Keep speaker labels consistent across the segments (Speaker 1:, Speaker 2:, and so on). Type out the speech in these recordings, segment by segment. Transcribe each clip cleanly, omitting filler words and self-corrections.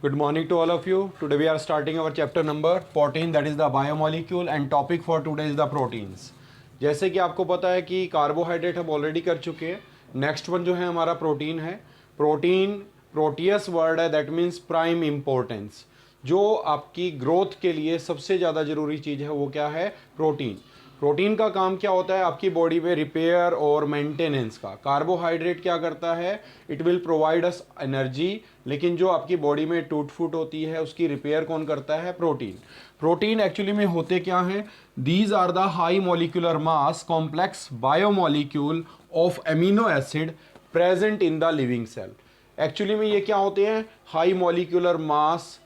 Speaker 1: Good morning to all of you. Today we are starting our chapter number 14, that is the biomolecule, and topic for today is the proteins. जैसे कि आपको पता है कि carbohydrate हम already कर चुके हैं. नेक्स्ट वन जो है हमारा प्रोटीन है. प्रोटीन प्रोटियस वर्ड है, दैट मीन्स प्राइम इंपॉर्टेंस. जो आपकी ग्रोथ के लिए सबसे ज़्यादा ज़रूरी चीज़ है वो क्या है? प्रोटीन. प्रोटीन का काम क्या होता है आपकी बॉडी में? रिपेयर और मेंटेनेंस का. कार्बोहाइड्रेट क्या करता है? It will provide us energy, लेकिन जो आपकी बॉडी में टूट फूट होती है उसकी रिपेयर कौन करता है? प्रोटीन. प्रोटीन एक्चुअली में होते क्या हैं? These are the high molecular mass complex biomolecule of amino acid present in the living cell. Actually में ये क्या होते हैं? हाई मॉलिक्यूलर मास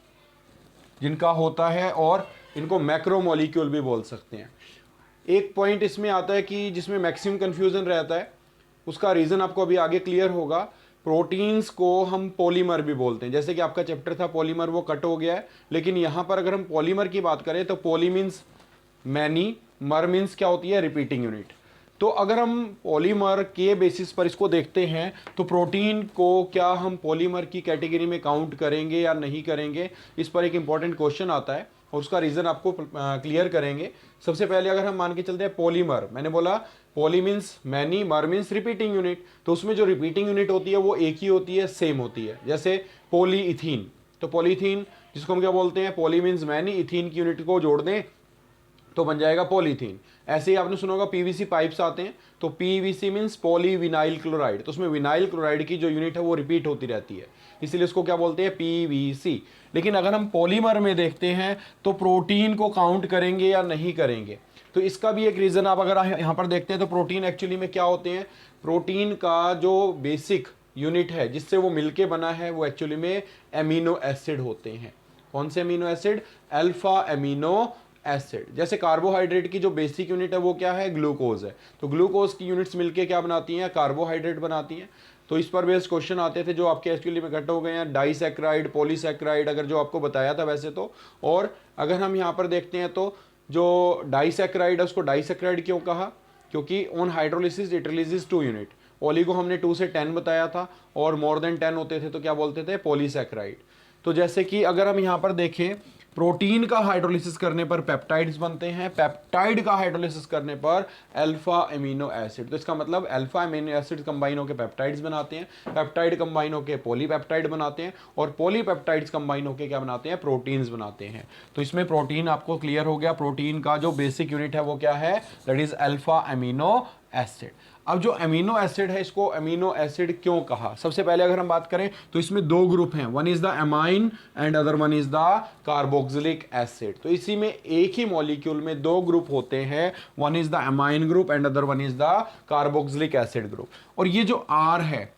Speaker 1: जिनका होता है, और इनको मैक्रोमॉलिक्यूल भी बोल सकते हैं. एक पॉइंट इसमें आता है कि जिसमें मैक्सिमम कंफ्यूजन रहता है, उसका रीज़न आपको अभी आगे क्लियर होगा. प्रोटीन्स को हम पॉलीमर भी बोलते हैं. जैसे कि आपका चैप्टर था पॉलीमर, वो कट हो गया है, लेकिन यहाँ पर अगर हम पॉलीमर की बात करें तो पॉली मीन्स मैनी, मर मीन्स क्या होती है? Repeating unit. तो अगर हम पॉलीमर के बेसिस पर इसको देखते हैं तो प्रोटीन को क्या हम पॉलीमर की कैटेगरी में काउंट करेंगे या नहीं करेंगे, इस पर एक इंपॉर्टेंट क्वेश्चन आता है और उसका रीज़न आपको क्लियर करेंगे. सबसे पहले अगर हम मान के चलते हैं पॉलीमर, मैंने बोला पॉली मीन्स मैनी, मर मीन्स रिपीटिंग यूनिट, तो उसमें जो रिपीटिंग यूनिट होती है वो एक ही होती है, सेम होती है. जैसे पॉलीइथीन, तो पॉलीथीन जिसको हम क्या बोलते हैं? पॉली मीन्स मैनी, इथीन की यूनिट को जोड़ दें तो बन जाएगा पॉलीथीन. ऐसे ही आपने सुना होगा पीवीसी पाइप्स आते हैं, तो पीवीसी मीन्स पॉलीविनाइल क्लोराइड, तो उसमें विनाइल क्लोराइड की जो यूनिट है वो रिपीट होती रहती है, इसीलिए इसको क्या बोलते हैं? पीवीसी. लेकिन अगर हम पॉलीमर में देखते हैं तो प्रोटीन को काउंट करेंगे या नहीं करेंगे, तो इसका भी एक रीज़न आप अगर यहाँ पर देखते हैं तो प्रोटीन एक्चुअली में क्या होते हैं? प्रोटीन का जो बेसिक यूनिट है जिससे वो मिलके बना है वो एक्चुअली में एमिनो एसिड होते हैं. कौन से amino acid? Alpha amino acid. जैसे कार्बोहाइड्रेट की जो बेसिक यूनिट है वो क्या है? ग्लूकोज है. तो ग्लूकोज की यूनिट्स मिलके क्या बनाती हैं? कार्बोहाइड्रेट बनाती हैं. तो इस पर बेस्ड क्वेश्चन आते थे जो आपके एक्चुअली में कट हो गए हैं, डाइसैक्राइड, पॉलीसैक्राइड, अगर जो आपको बताया था वैसे तो. और अगर हम यहाँ पर देखते हैं तो जो डाइसैक्राइड है उसको डाइसैक्राइड क्यों कहा? क्योंकि on hydrolysis it releases 2 unit. ओली को हमने 2 से 10 बताया था, और मोर देन 10 होते थे तो क्या बोलते थे? पॉलीसैक्राइड. तो जैसे कि अगर हम यहाँ पर देखें, प्रोटीन का हाइड्रोलिसिस करने पर पेप्टाइड्स बनते हैं, पेप्टाइड का हाइड्रोलिसिस करने पर अल्फा एमिनो एसिड. तो इसका मतलब अल्फा एमिनो एसिड कंबाइन होकर पेप्टाइड्स बनाते हैं, पेप्टाइड कंबाइन होकर पॉलीपेप्टाइड बनाते हैं, और पॉलीपेप्टाइड्स कंबाइन होकर क्या बनाते हैं? प्रोटीन्स बनाते हैं. तो इसमें प्रोटीन आपको क्लियर हो गया. प्रोटीन का जो बेसिक यूनिट है वो क्या है? That is alpha amino acid. अब जो अमीनो एसिड है इसको अमीनो एसिड क्यों कहा? सबसे पहले अगर हम बात करें तो इसमें 2 ग्रुप हैं, one is the amine and other one is the carboxylic acid. तो इसी में एक ही मॉलिक्यूल में 2 ग्रुप होते हैं, one is the amine group and other one is the carboxylic acid group. और ये जो आर है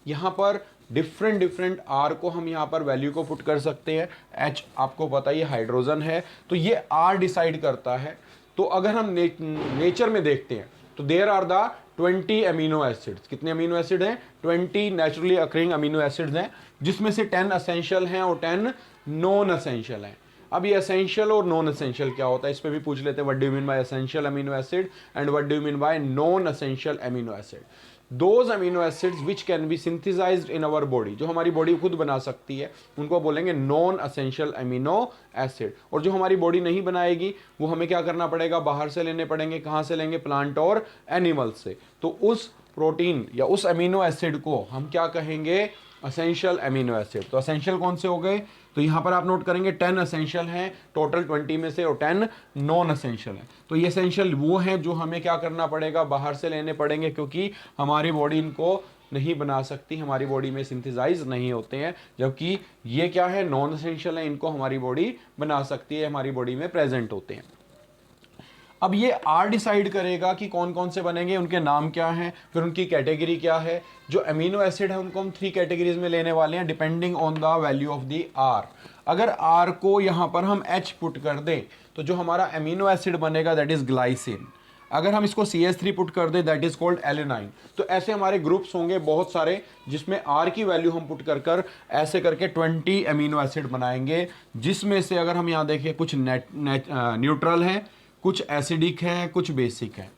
Speaker 1: यहाँ पर डिफरेंट आर को हम यहाँ पर वैल्यू को पुट कर सकते हैं. एच आपको पता है हाइड्रोजन है, तो ये आर डिसाइड करता है. तो अगर हम नेचर में देखते हैं तो there are the 20 amino acids. कितने अमीनो एसिड हैं? 20 नेचुरली अकरिंग अमीनो एसिड्स हैं, जिसमें से 10 असेंशियल हैं और 10 नॉन असेंशियल हैं. अब ये असेंशियल और नॉन असेंशियल क्या होता है इस पे भी पूछ लेते हैं. What do you mean by essential amino acid and what do you mean by non essential amino acid? Those amino acids which can be synthesised in our body, जो हमारी बॉडी खुद बना सकती है, उनको बोलेंगे नॉन असेंशियल अमीनो एसिड. और जो हमारी बॉडी नहीं बनाएगी वो हमें क्या करना पड़ेगा? बाहर से लेने पड़ेंगे. कहाँ से लेंगे? प्लांट और एनिमल से. तो उस प्रोटीन या उस अमीनो एसिड को हम क्या कहेंगे? Essential amino acid. तो असेंशियल कौन से हो गए? तो यहाँ पर आप नोट करेंगे 10 असेंशियल हैं टोटल 20 में से, और 10 नॉन असेंशियल हैं. तो ये असेंशियल वो हैं जो हमें क्या करना पड़ेगा? बाहर से लेने पड़ेंगे, क्योंकि हमारी बॉडी इनको नहीं बना सकती, हमारी बॉडी में सिंथेसाइज नहीं होते हैं. जबकि ये क्या है? नॉन असेंशियल है, इनको हमारी बॉडी बना सकती है, हमारी बॉडी में प्रेजेंट होते हैं. अब ये आर डिसाइड करेगा कि कौन कौन से बनेंगे, उनके नाम क्या हैं, फिर उनकी कैटेगरी क्या है. जो अमीनो एसिड है उनको हम 3 कैटेगरीज में लेने वाले हैं depending on the value of the R. अगर आर को यहाँ पर हम एच पुट कर दें तो जो हमारा अमीनो एसिड बनेगा दैट इज ग्लाइसिन. अगर हम इसको CH3 पुट कर दें दैट इज कॉल्ड एलेनाइन. तो ऐसे हमारे ग्रुप्स होंगे बहुत सारे, जिसमें आर की वैल्यू हम पुट कर ऐसे करके 20 अमीनो एसिड बनाएंगे, जिसमें से अगर हम यहाँ देखें कुछ न्यूट्रल हैं, कुछ एसिडिक हैं, कुछ बेसिक हैं.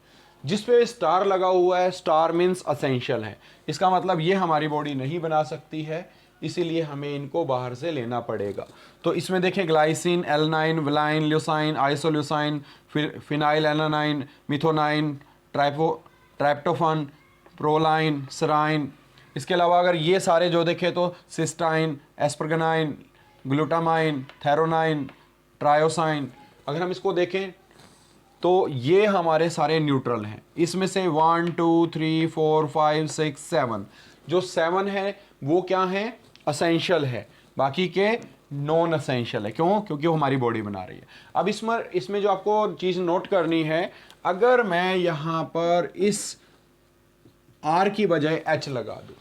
Speaker 1: जिस पे स्टार लगा हुआ है, स्टार मीन्स असेंशियल है. इसका मतलब ये हमारी बॉडी नहीं बना सकती है, इसीलिए हमें इनको बाहर से लेना पड़ेगा। तो इसमें देखें glycine, alanine, valine, leucine, isoleucine, phenylalanine, methionine, tryptophan, proline, serine. इसके अलावा अगर ये सारे जो देखें तो सिस्टाइन, एस्पर्गनाइन, ग्लूटामाइन, थेरोनाइन, ट्रायोसाइन। अगर हम इसको देखें तो ये हमारे सारे न्यूट्रल हैं। इसमें से 1 2 3 4 5 6 7 जो 7 है वो क्या है, असेंशियल है, बाकी के नॉन असेंशियल है। क्यों? क्योंकि वो हमारी बॉडी बना रही है। अब इसमें जो आपको चीज़ नोट करनी है, अगर मैं यहाँ पर इस R की बजाय H लगा दूँ,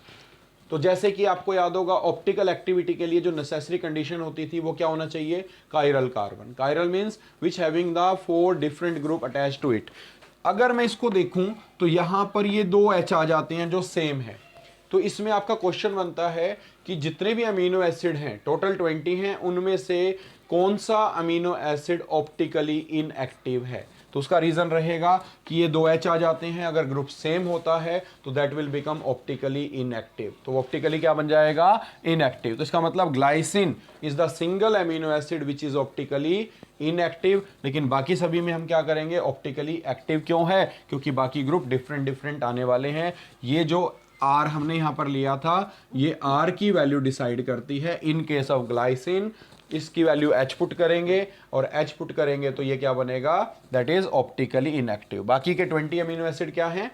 Speaker 1: तो जैसे कि आपको याद होगा ऑप्टिकल एक्टिविटी के लिए जो नेसेसरी कंडीशन होती थी वो क्या होना चाहिए, chiral carbon. Chiral means which having the 4 different group attach to it. अगर मैं इसको देखूं तो यहां पर ये 2 H आ जाते हैं जो सेम है। तो इसमें आपका क्वेश्चन बनता है कि जितने भी अमीनो एसिड हैं, टोटल 20 हैं, उनमें से कौन सा अमीनो एसिड ऑप्टिकली इनएक्टिव है। तो उसका रीजन रहेगा कि ये 2 H आ जाते हैं, अगर ग्रुप सेम होता है तो that will become optically inactive. तो ऑप्टिकली क्या बन जाएगा, इनएक्टिव। तो इसका मतलब glycine is the single amino acid which is optically inactive. लेकिन बाकी सभी में हम क्या करेंगे, ऑप्टिकली एक्टिव। क्यों है? क्योंकि बाकी ग्रुप डिफरेंट आने वाले हैं। ये जो R हमने यहां पर लिया था, ये R की वैल्यू डिसाइड करती है। इन केस ऑफ ग्लाइसिन इसकी वैल्यू H पुट करेंगे और H पुट करेंगे तो ये क्या बनेगा, दैट इज ऑप्टिकली इनएक्टिव। बाकी के 20 अमीनो एसिड क्या हैं,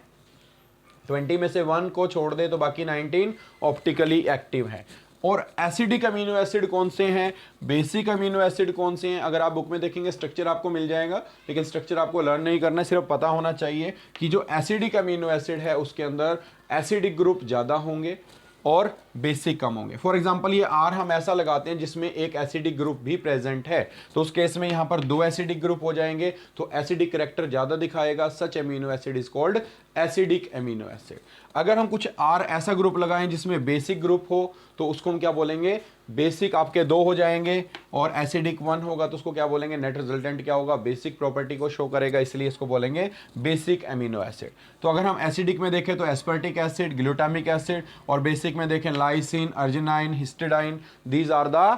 Speaker 1: 20 में से 1 को छोड़ दे तो बाकी 19 ऑप्टिकली एक्टिव हैं। और एसिडिक अमीनो एसिड कौन से हैं, बेसिक अमीनो एसिड कौन से हैं, अगर आप बुक में देखेंगे स्ट्रक्चर आपको मिल जाएगा, लेकिन स्ट्रक्चर आपको लर्न नहीं करना है, सिर्फ पता होना चाहिए कि जो एसिडिक अमीनो एसिड है उसके अंदर एसिडिक ग्रुप ज़्यादा होंगे और बेसिक कम होंगे। फॉर एग्जांपल ये R हम ऐसा लगाते हैं जिसमें एक एसिडिक ग्रुप भी प्रेजेंट है, तो उस केस में यहाँ पर 2 एसिडिक ग्रुप हो जाएंगे, तो एसिडिक कैरेक्टर ज़्यादा दिखाएगा। Such amino acid is called acidic amino acid. अगर हम कुछ R ऐसा ग्रुप लगाएं जिसमें बेसिक ग्रुप हो तो उसको हम क्या बोलेंगे, बेसिक आपके 2 हो जाएंगे और एसिडिक 1 होगा तो उसको क्या बोलेंगे, नेट रिजल्टेंट क्या होगा, बेसिक प्रॉपर्टी को शो करेगा, इसलिए इसको बोलेंगे बेसिक अमीनो एसिड। तो अगर हम एसिडिक में देखें तो एस्पर्टिक एसिड, ग्लूटामिक एसिड, और बेसिक में देखें lysine, arginine, histidine, these are the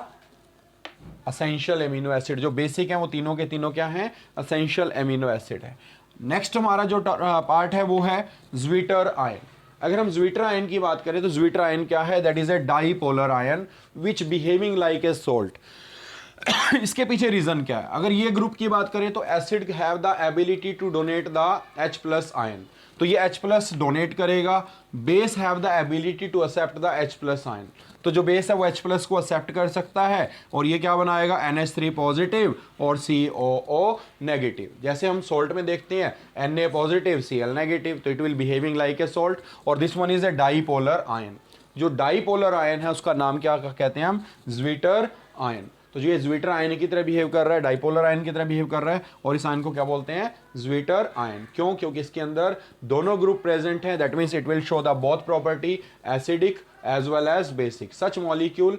Speaker 1: essential amino acid. जो बेसिक है वो तीनों के तीनों क्या हैं, असेंशियल एमिनो एसिड है। नेक्स्ट हमारा जो पार्ट है वो है ज्वीटर आयन। अगर हम ज्वीटर आयन की बात करें तो ज्वीटर आयन क्या है, that is a dipolar ion which behaving like a salt. इसके पीछे रीजन क्या है, अगर ये ग्रुप की बात करें तो acid have the ability to donate the H+ ion, तो ये H+ डोनेट करेगा। Base have the ability to accept the H+ ion, तो जो बेस है वो H+ को एक्सेप्ट कर सकता है और ये क्या बनाएगा, NH3 पॉजिटिव और COO नेगेटिव। जैसे हम सोल्ट में देखते हैं Na पॉजिटिव Cl नेगेटिव, तो it will behaving like a salt. और this one is a dipolar ion. जो डाईपोलर आयन है उसका नाम क्या कहते हैं हम, ज्वीटर आयन। तो ये ज्वीटर आयन की तरह बिहेव कर रहा है, डाईपोलर आयन की तरह बिहेव कर रहा है, और इस आयन को क्या बोलते हैं, ज्वीटर आयन। क्यों? क्योंकि इसके अंदर दोनों ग्रुप प्रेजेंट हैं, that means it will show the both property, acidic as well as basic. Such molecule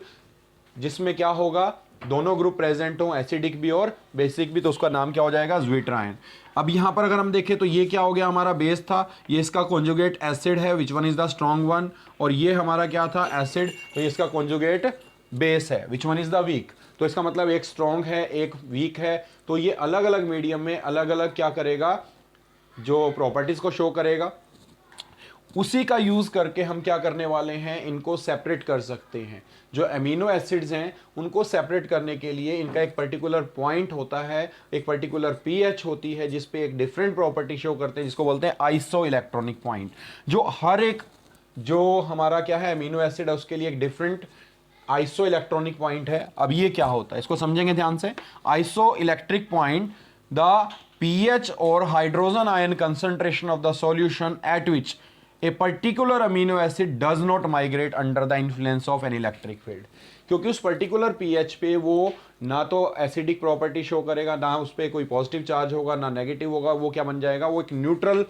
Speaker 1: जिसमें क्या होगा, दोनों ग्रुप प्रेजेंट हो, एसिडिक भी और बेसिक भी, तो उसका नाम क्या हो जाएगा, ज्वीटर आयन। अब यहां पर अगर हम देखें तो ये क्या हो गया, हमारा बेस था, ये इसका कॉन्जुगेट एसिड है, which one is the strong one, और ये हमारा क्या था, एसिड, तो ये इसका कॉन्जुगेट बेस है, which one is the weak. तो इसका मतलब एक स्ट्रॉन्ग है एक वीक है, तो ये अलग अलग मीडियम में अलग अलग क्या करेगा, जो प्रॉपर्टीज को शो करेगा। उसी का यूज करके हम क्या करने वाले हैं, इनको सेपरेट कर सकते हैं। जो अमीनो एसिड्स हैं उनको सेपरेट करने के लिए इनका एक पर्टिकुलर पॉइंट होता है, एक पर्टिकुलर पीएच होती है जिस पे एक डिफरेंट प्रॉपर्टी शो करते हैं, जिसको बोलते हैं आइसो इलेक्ट्रॉनिक पॉइंट। जो हर एक जो हमारा क्या है अमीनो एसिड है उसके लिए एक डिफरेंट आइसो इलेक्ट्रॉनिक पॉइंट है। अब ये क्या होता है, इसको समझेंगे ध्यान से। Isoelectric point, the pH और hydrogen ion concentration of the solution at which a particular amino acid does not migrate under the influence of an electric field. क्योंकि उस पर्टिकुलर पीएच पे वो ना तो एसिडिक प्रॉपर्टी शो करेगा, ना उस पर कोई पॉजिटिव चार्ज होगा, ना नेगेटिव होगा, वो क्या बन जाएगा, वो एक न्यूट्रल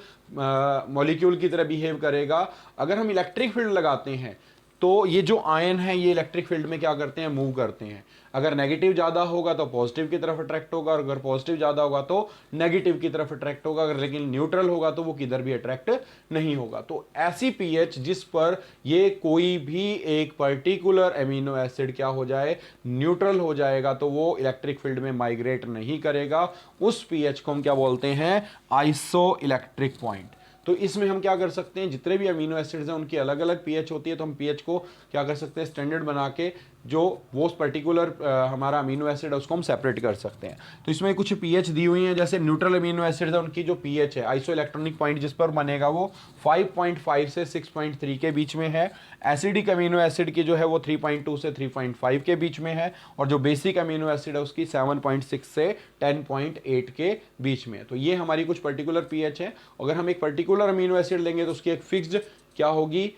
Speaker 1: मॉलिक्यूल की तरह बिहेव करेगा। अगर हम इलेक्ट्रिक फील्ड लगाते हैं तो ये जो आयन है ये इलेक्ट्रिक फील्ड में क्या करते हैं, मूव करते हैं। अगर नेगेटिव ज़्यादा होगा तो पॉजिटिव की तरफ अट्रैक्ट होगा, और अगर पॉजिटिव ज़्यादा होगा तो नेगेटिव की तरफ अट्रैक्ट होगा। अगर लेकिन न्यूट्रल होगा तो वो किधर भी अट्रैक्ट नहीं होगा। तो ऐसी पीएच जिस पर ये कोई भी एक पर्टिकुलर एमिनो एसिड क्या हो जाए, न्यूट्रल हो जाएगा, तो वो इलेक्ट्रिक फील्ड में माइग्रेट नहीं करेगा, उस पीएच को हम क्या बोलते हैं, आइसो इलेक्ट्रिक पॉइंट। तो इसमें हम क्या कर सकते हैं, जितने भी अमीनो एसिड्स हैं उनकी अलग अलग पीएच होती है, तो हम पीएच को क्या कर सकते हैं, स्टैंडर्ड बना के जो वो पर्टिकुलर हमारा अमीनो एसिड है उसको हम सेपरेट कर सकते हैं। तो इसमें कुछ पीएच दी हुई हैं, जैसे न्यूट्रल अमीनो एसिड है उनकी जो पीएच है, आइसो इलेक्ट्रॉनिक पॉइंट जिस पर बनेगा वो 5.5 से 6.3 के बीच में है। एसिडिक अमीनो एसिड की जो है वो 3.2 से 3.5 के बीच में है, और जो बेसिक अमीनो एसिड है उसकी 7.6 से 10.8 के बीच में है। तो ये हमारी कुछ पर्टिकुलर पीएच है। अगर हम एक पर्टिकुलर अमीनो एसिड लेंगे तो उसकी एक फिक्स्ड क्या होगी,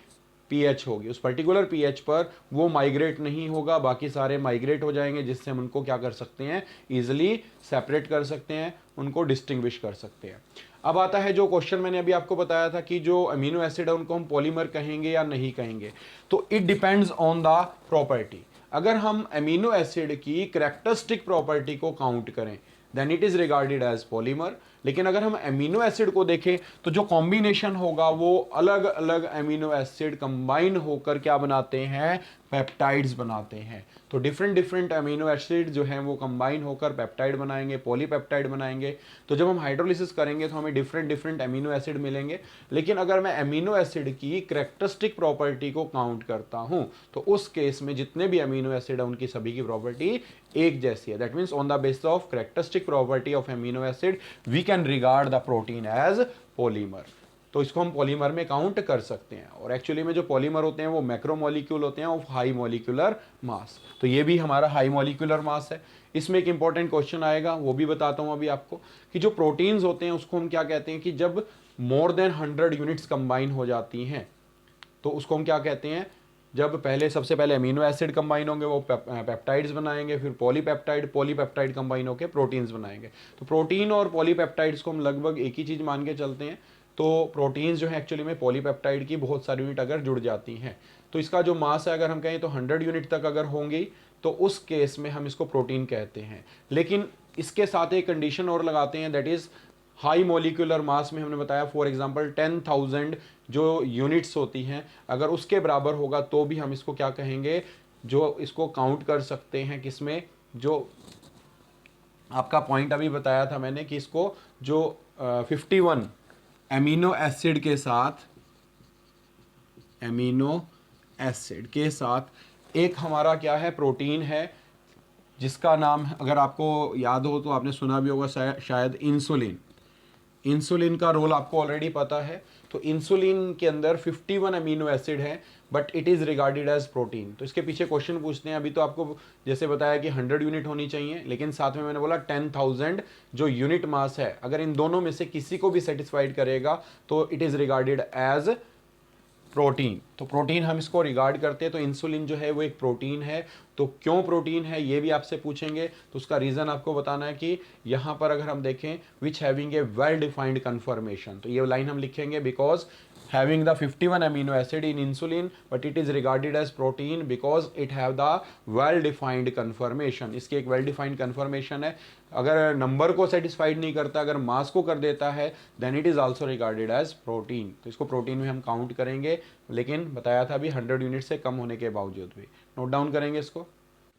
Speaker 1: पीएच होगी। उस पर्टिकुलर पीएच पर वो माइग्रेट नहीं होगा, बाकी सारे माइग्रेट हो जाएंगे, जिससे हम उनको क्या कर सकते हैं, इजीली सेपरेट कर सकते हैं, उनको डिस्टिंग्विश कर सकते हैं। अब आता है जो क्वेश्चन मैंने अभी आपको बताया था कि जो अमीनो एसिड है उनको हम पॉलीमर कहेंगे या नहीं कहेंगे। तो it depends on the property. अगर हम अमीनो एसिड की कैरेक्टरिस्टिक प्रॉपर्टी को काउंट करें then it is regarded as polymer. लेकिन अगर हम अमीनो एसिड को देखें तो जो कॉम्बिनेशन होगा वो अलग अलग अमीनो एसिड कंबाइन होकर क्या बनाते हैं, पेप्टाइड्स बनाते हैं। तो डिफरेंट डिफरेंट अमीनो एसिड जो हैं वो कंबाइन होकर पेप्टाइड बनाएंगे, पॉलीपेप्टाइड बनाएंगे। तो जब हम हाइड्रोलिसिस करेंगे तो हमें डिफरेंट डिफरेंट अमीनो एसिड मिलेंगे। लेकिन अगर मैं अमीनो एसिड की कैरेक्टरिस्टिक प्रॉपर्टी को काउंट करता हूं तो उस केस में जितने भी अमीनो एसिड है उनकी सभी की प्रॉपर्टी एक जैसी है। That means on the basis of characteristic property of amino acid we can regard the protein as polymer. तो इसको हम पॉलीमर में काउंट कर सकते हैं। और एक्चुअली में जो पॉलीमर होते हैं वो मैक्रोमोलिक्यूल होते हैं ऑफ हाई मॉलिक्यूलर मास। तो ये भी हमारा हाई मॉलिक्यूलर मास है। इसमें एक इंपॉर्टेंट क्वेश्चन आएगा, वो भी बताता हूं अभी आपको, कि जो प्रोटीन्स होते हैं उसको हम क्या कहते हैं, कि जब मोर देन 100 यूनिट्स कंबाइन हो जाती हैं तो उसको हम क्या कहते हैं, जब पहले सबसे पहले अमीनो एसिड कंबाइन होंगे वो पेप्टाइड्स बनाएंगे, फिर पॉलीपेप्टाइड कंबाइन होकर प्रोटीन्स बनाएंगे। तो प्रोटीन और पॉलीपेप्टाइड्स को हम लगभग एक ही चीज़ मान के चलते हैं। तो प्रोटीन्स जो है एक्चुअली में पॉलीपेप्टाइड की बहुत सारी यूनिट अगर जुड़ जाती हैं तो इसका जो मास है अगर हम कहें तो 100 यूनिट तक अगर होंगी तो उस केस में हम इसको प्रोटीन कहते हैं। लेकिन इसके साथ एक कंडीशन और लगाते हैं, दैट इज़ हाई मॉलिक्यूलर मास में हमने बताया फॉर एग्जांपल 10,000 जो यूनिट्स होती हैं अगर उसके बराबर होगा तो भी हम इसको क्या कहेंगे, जो इसको काउंट कर सकते हैं किसमें, जो आपका पॉइंट अभी बताया था मैंने कि इसको जो 51 एमिनो एसिड के साथ एक हमारा क्या है, प्रोटीन है, जिसका नाम अगर आपको याद हो तो आपने सुना भी होगा शायद इंसुलिन। इंसुलिन का रोल आपको ऑलरेडी पता है। तो इंसुलिन के अंदर 51 अमीनो एसिड है but it is regarded as protein. तो इसके पीछे क्वेश्चन पूछते हैं। अभी तो आपको जैसे बताया कि 100 यूनिट होनी चाहिए, लेकिन साथ में मैंने बोला 10,000 जो यूनिट मास है अगर इन दोनों में से किसी को भी सेटिस्फाइड करेगा तो it is regarded as protein. तो प्रोटीन हम इसको रिगार्ड करते हैं। तो इंसुलिन जो है वो एक प्रोटीन है। तो क्यों प्रोटीन है ये भी आपसे पूछेंगे, तो उसका रीज़न आपको बताना है कि यहाँ पर अगर हम देखें which having a well defined conformation, तो ये लाइन हम लिखेंगे because having the 51 amino acid in insulin but it is regarded as protein because it have the well defined conformation। इसकी एक well defined conformation है। अगर नंबर को satisfied नहीं करता, अगर मास को कर देता है then it is also regarded as protein. तो इसको प्रोटीन में हम काउंट करेंगे, लेकिन बताया था अभी 100 यूनिट से कम होने के बावजूद भी। नोट डाउन करेंगे इसको।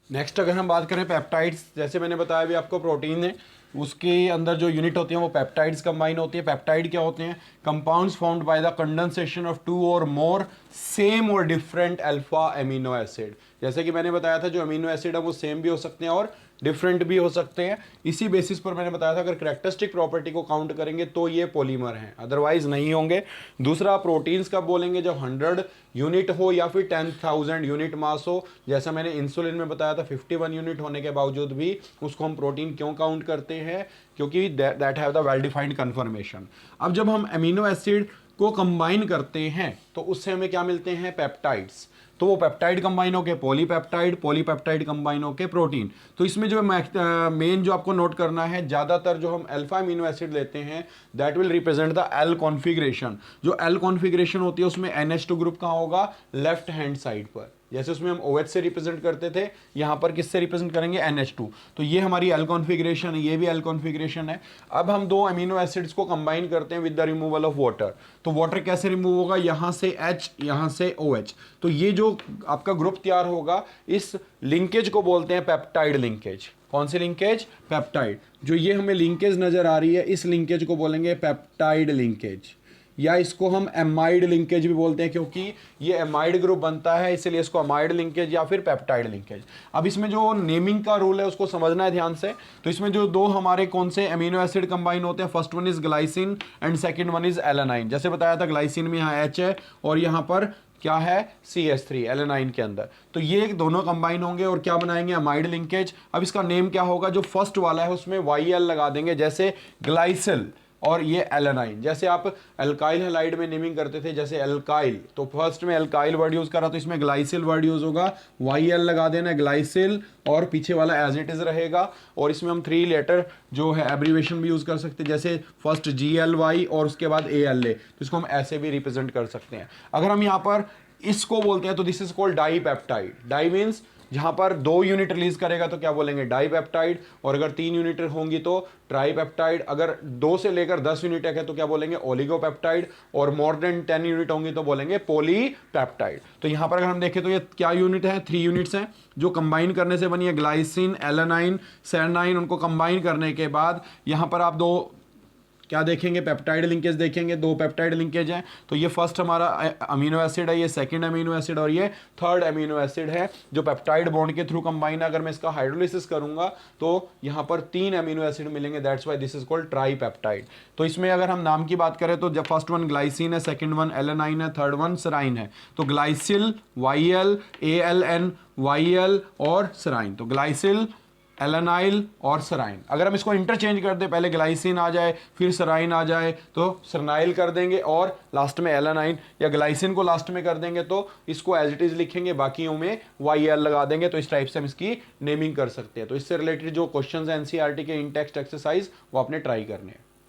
Speaker 1: नेक्स्ट अगर हम बात करें पेप्टाइड्स, जैसे मैंने बताया अभी आपको प्रोटीन है उसके अंदर जो यूनिट होती हैं वो पेप्टाइड्स कंबाइन होती है। पेप्टाइड क्या होते हैं, compounds formed by the condensation of 2 और मोर सेम और डिफरेंट अल्फा अमीनो एसिड। जैसे कि मैंने बताया था जो अमीनो एसिड है वो सेम भी हो सकते हैं और डिफरेंट भी हो सकते हैं। इसी बेसिस पर मैंने बताया था अगर कैरेक्टरिस्टिक प्रॉपर्टी को काउंट करेंगे तो ये पॉलीमर हैं, अदरवाइज नहीं होंगे। दूसरा प्रोटीन्स का बोलेंगे जब 100 यूनिट हो या फिर 10,000 यूनिट मास हो। जैसा मैंने इंसुलिन में बताया था 51 यूनिट होने के बावजूद भी उसको हम प्रोटीन क्यों काउंट करते हैं, क्योंकि that have the well defined conformation. अब जब हम अमीनो एसिड को कंबाइन करते हैं तो उससे हमें क्या मिलते हैं, पेप्टाइड्स। तो वो पेप्टाइड कंबाइन होके पॉलीपेप्टाइड, पॉलीपेप्टाइड कंबाइन होके प्रोटीन। तो इसमें जो मेन जो आपको नोट करना है, ज्यादातर जो हम अल्फा अमीनो एसिड लेते हैं that will represent the L configuration. जो एल कॉन्फिगरेशन होती है उसमें NH2 ग्रुप कहाँ होगा, लेफ्ट हैंड साइड पर। जैसे उसमें हम OH से रिप्रेजेंट करते थे, यहां पर किससे रिप्रेजेंट करेंगे, NH2। तो ये हमारी एल कॉन्फिगरेशन है, ये भी एल कॉन्फिगरेशन है। अब हम दो अमीनो एसिड्स को कंबाइन करते हैं with the removal of water. तो वाटर कैसे रिमूव होगा, यहां से H, यहां से OH। तो ये जो आपका ग्रुप तैयार होगा, इस लिंकेज को बोलते हैं पेप्टाइड लिंकेज। कौन सी लिंकेज, पेप्टाइड। जो ये हमें लिंकेज नजर आ रही है, इस लिंकेज को बोलेंगे पेप्टाइड लिंकेज, या इसको हम एमाइड लिंकेज भी बोलते हैं, क्योंकि ये एमाइड ग्रुप बनता है, इसलिए इसको अमाइड लिंकेज या फिर पेप्टाइड लिंकेज। अब इसमें जो नेमिंग का रूल है उसको समझना है ध्यान से। तो इसमें जो दो हमारे कौन से अमीनो एसिड कंबाइन होते हैं, first one is glycine and second one is alanine. जैसे बताया था, ग्लाइसिन में यहाँ H है और यहाँ पर क्या है, CH3 एलेनाइन के अंदर। तो ये दोनों कंबाइन होंगे और क्या बनाएंगे, अमाइड लिंकेज। अब इसका नेम क्या होगा, जो फर्स्ट वाला है उसमें YL लगा देंगे, जैसे ग्लाइसिल और ये एलेनाइन। जैसे आप अल्काइल हैलाइड में नेमिंग करते थे, जैसे अल्काइल, तो फर्स्ट में अल्काइल वर्ड यूज करा, तो इसमें ग्लाइसिल वर्ड यूज होगा, YL लगा देना, ग्लाइसिल, और पीछे वाला एज इट इज रहेगा। और इसमें हम 3 लेटर जो है एब्रीवेशन भी यूज कर सकते हैं, जैसे फर्स्ट GLY और उसके बाद ALA, तो इसको हम ऐसे भी रिप्रेजेंट कर सकते हैं। अगर हम यहाँ पर इसको बोलते हैं तो this is called dipeptide. Di means जहां पर 2 यूनिट रिलीज करेगा तो क्या बोलेंगे, डाईपेप्टाइड। और अगर 3 यूनिट होंगी तो ट्राईपेप्टाइड। अगर 2 से लेकर 10 यूनिट है तो क्या बोलेंगे, ओलिगोपेप्टाइड। और मोर देन 10 यूनिट होंगी तो बोलेंगे पॉलीपेप्टाइड। तो यहां पर अगर हम देखें तो ये क्या यूनिट है, 3 यूनिट्स हैं जो कंबाइन करने से बनी है, ग्लाइसिन, एलेनाइन, सेरेनाइन। उनको कंबाइन करने के बाद यहां पर आप दो क्या देखेंगे, पेप्टाइड लिंकेज देखेंगे, 2 पेप्टाइड लिंकेज हैं। तो ये फर्स्ट हमारा अमीनो एसिड है, ये सेकंड अमीनो एसिड, और ये थर्ड अमीनो एसिड है जो पेप्टाइड बॉन्ड के थ्रू कंबाइन है। अगर मैं इसका हाइड्रोलिसिस करूंगा तो यहाँ पर 3 अमीनो एसिड मिलेंगे, that's why this is called tripeptide. तो इसमें अगर हम नाम की बात करें तो जब फर्स्ट वन ग्लाइसिन है, सेकंड वन एलेनाइन है, थर्ड वन सेराइन है। तो ग्लाइसिल, YL, ALN, YL और सेराइन। तो ग्लाइसिल, एलेनाइल और सेराइन। अगर हम इसको इंटरचेंज कर दें, पहले ग्लाइसिन आ जाए फिर सेराइन आ जाए तो सेरनाइल कर देंगे, और लास्ट में एलेनाइन, या ग्लाइसिन को लास्ट में कर देंगे तो इसको एज इट इज लिखेंगे, बाकियों में YL लगा देंगे। तो इस टाइप से हम इसकी नेमिंग कर सकते हैं। तो इससे रिलेटेड जो क्वेश्चंस हैं NCERT के इन टेक्स्ट एक्सरसाइज वो आपने ट्राई करने हैं।